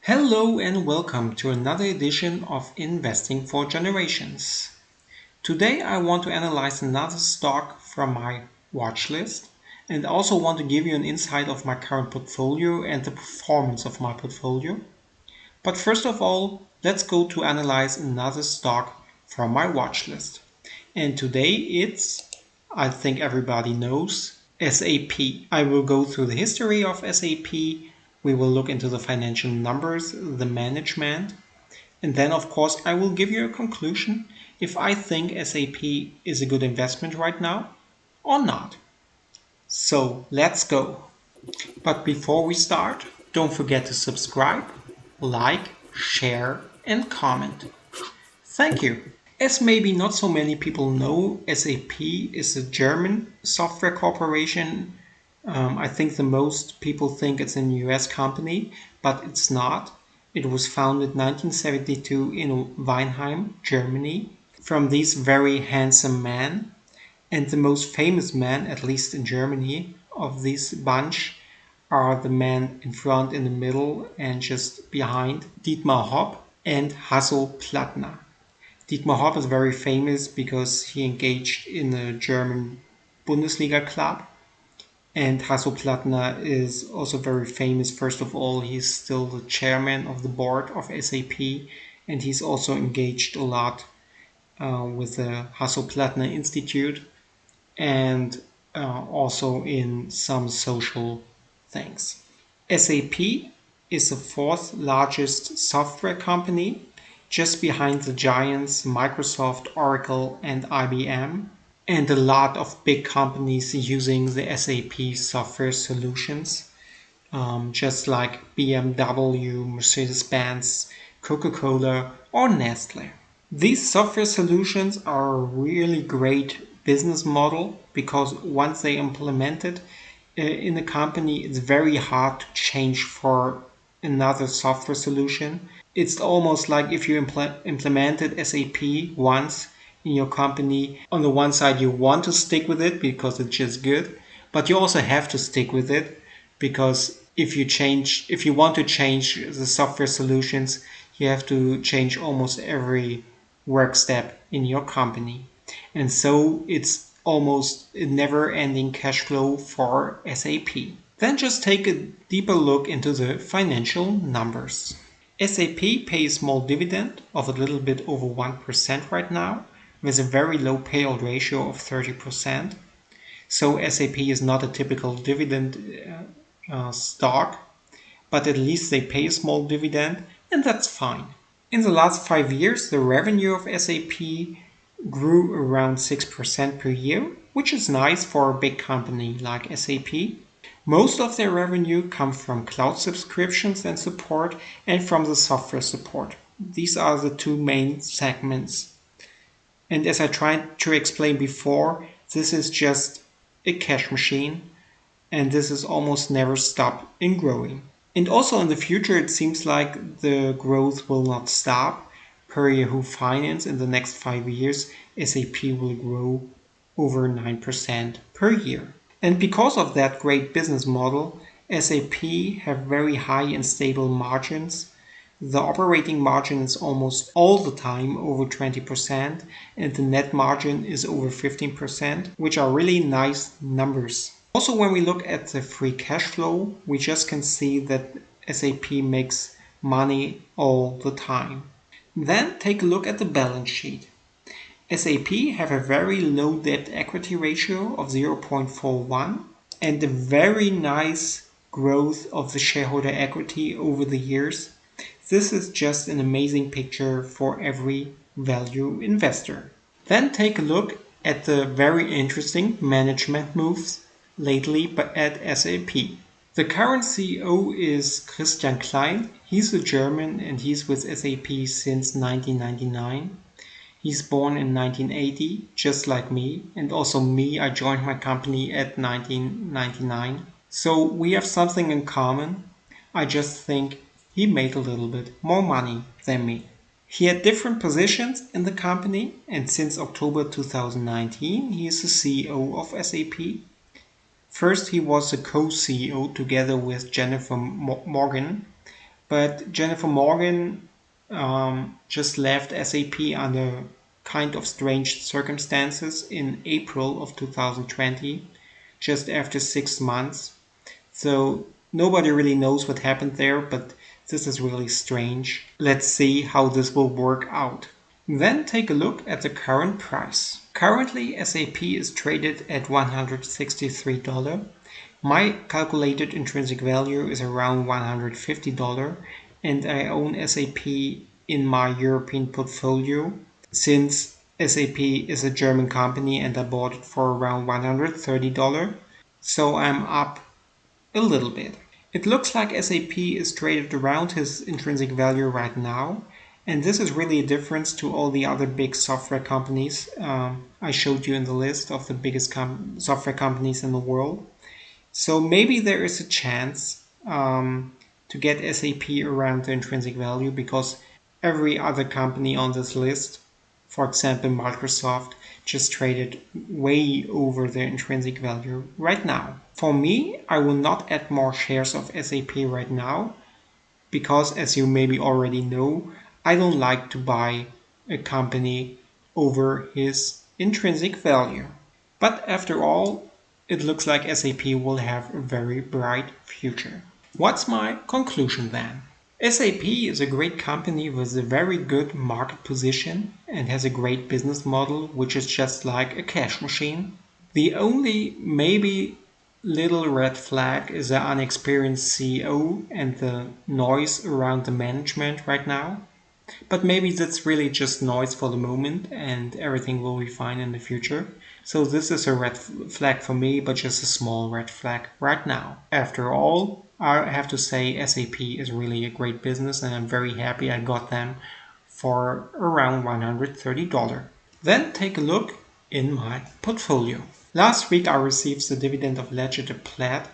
Hello and welcome to another edition of Investing for Generations. Today I want to analyze another stock from my watch list and also want to give you an insight of my current portfolio and the performance of my portfolio. But first of all, let's go to analyze another stock from my watch list. And today it's, I think everybody knows, SAP. I will go through the history of SAP. We will look into the financial numbers, the management, and then of course I will give you a conclusion if I think SAP is a good investment right now or not. So let's go. But before we start, don't forget to subscribe, like, share, and comment. Thank you. As maybe not so many people know, SAP is a German software corporation. I think the most people think it's a US company, but it's not. It was founded 1972 in Weinheim, Germany, from these very handsome men. And the most famous man, at least in Germany, of this bunch are the man in front, in the middle, and just behind, Dietmar Hopp and Hasso Plattner. Dietmar Hopp is very famous because he engaged in a German Bundesliga club. And Hasso Plattner is also very famous. First of all, he's still the chairman of the board of SAP, and he's also engaged a lot with the Hasso Plattner Institute and also in some social things. SAP is the fourth largest software company, just behind the giants Microsoft, Oracle, and IBM, and a lot of big companies using the SAP software solutions, just like BMW, Mercedes-Benz, Coca-Cola, or Nestle. These software solutions are a really great business model because once they implement it in a company, it's very hard to change for another software solution. It's almost like if you implemented SAP once in your company, on the one side you want to stick with it because it's just good, but you also have to stick with it because if you want to change the software solutions, you have to change almost every work step in your company. And so it's almost a never-ending cash flow for SAP. Then just take a deeper look into the financial numbers. SAP pays a small dividend of a little bit over 1% right now, with a very low payout ratio of 30%. So SAP is not a typical dividend stock, but at least they pay a small dividend, and that's fine. In the last 5 years, the revenue of SAP grew around 6% per year, which is nice for a big company like SAP. Most of their revenue comes from cloud subscriptions and support and from the software support. These are the two main segments. And as I tried to explain before, this is just a cash machine, and this is almost never stop in growing. And also in the future, it seems like the growth will not stop. Per Yahoo Finance, in the next 5 years, SAP will grow over 9% per year. And because of that great business model, SAP have very high and stable margins. The operating margin is almost all the time over 20%, and the net margin is over 15%, which are really nice numbers. Also, when we look at the free cash flow, we just can see that SAP makes money all the time. Then take a look at the balance sheet. SAP have a very low debt equity ratio of 0.41 and a very nice growth of the shareholder equity over the years. This is just an amazing picture for every value investor. Then take a look at the very interesting management moves lately at SAP. The current CEO is Christian Klein. He's a German and he's with SAP since 1999. He's born in 1980, just like me, and also me, I joined my company at 1999. So we have something in common. I just think he made a little bit more money than me. He had different positions in the company, and since October 2019, he is the CEO of SAP. First, he was the co-CEO together with Jennifer Morgan, But Jennifer Morgan just left SAP under kind of strange circumstances in April of 2020, just after 6 months. So nobody really knows what happened there, but this is really strange. Let's see how this will work out. Then take a look at the current price. Currently, SAP is traded at $163. My calculated intrinsic value is around $150, and I own SAP in my European portfolio since SAP is a German company and I bought it for around $130. So I'm up a little bit. It looks like SAP is traded around his intrinsic value right now, and this is really a difference to all the other big software companies I showed you in the list of the biggest software companies in the world. So maybe there is a chance to get SAP around the intrinsic value because every other company on this list, for example Microsoft, just traded way over their intrinsic value right now. For me, I will not add more shares of SAP right now because, as you maybe already know, I don't like to buy a company over his intrinsic value. But after all, it looks like SAP will have a very bright future. What's my conclusion then? SAP is a great company with a very good market position and has a great business model, which is just like a cash machine. The only maybe little red flag is the unexperienced CEO and the noise around the management right now. But maybe that's really just noise for the moment and everything will be fine in the future. So this is a red flag for me, but just a small red flag right now. After all, I have to say SAP is really a great business and I'm very happy I got them for around $130. Then take a look in my portfolio. Last week I received the dividend of Leggett Plaid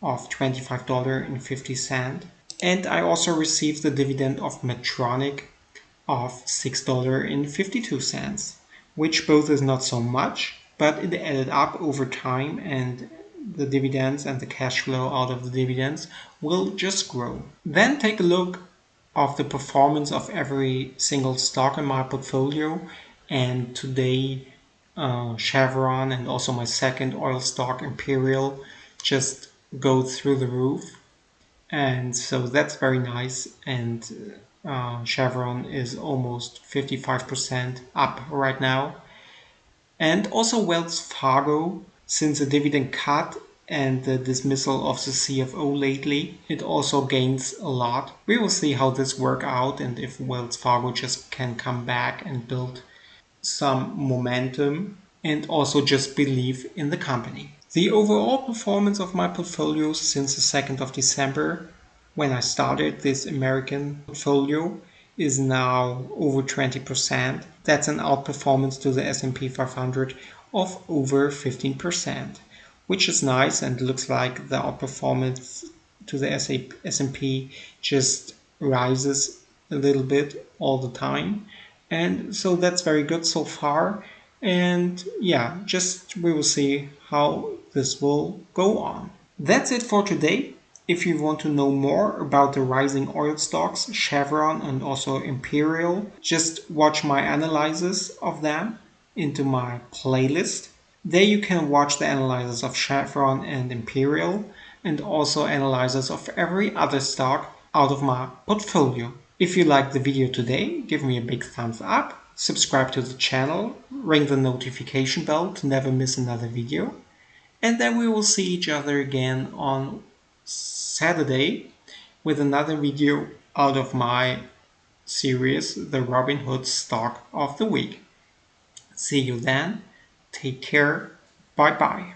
of $25.50, and I also received the dividend of Medtronic of $6.52, which both is not so much, but it added up over time and the dividends and the cash flow out of the dividends will just grow. Then take a look of the performance of every single stock in my portfolio, and today Chevron and also my second oil stock Imperial just go through the roof, and so that's very nice. And Chevron is almost 55% up right now. And also Wells Fargo, since the dividend cut and the dismissal of the CFO lately, it also gains a lot. We will see how this works out and if Wells Fargo just can come back and build some momentum and also just believe in the company. The overall performance of my portfolio since the 2nd of December, when I started this American portfolio, is now over 20%. That's an outperformance to the S&P 500 of over 15%, which is nice and looks like the outperformance to the S&P just rises a little bit all the time. And so that's very good so far. And yeah, just we will see how this will go on. That's it for today. If you want to know more about the rising oil stocks, Chevron and also Imperial, just watch my analysis of them into my playlist. There you can watch the analysis of Chevron and Imperial and also analysis of every other stock out of my portfolio. If you liked the video today, give me a big thumbs up, subscribe to the channel, ring the notification bell to never miss another video, and then we will see each other again on Saturday with another video out of my series, the Robinhood Stock of the Week. See you then. Take care. Bye bye.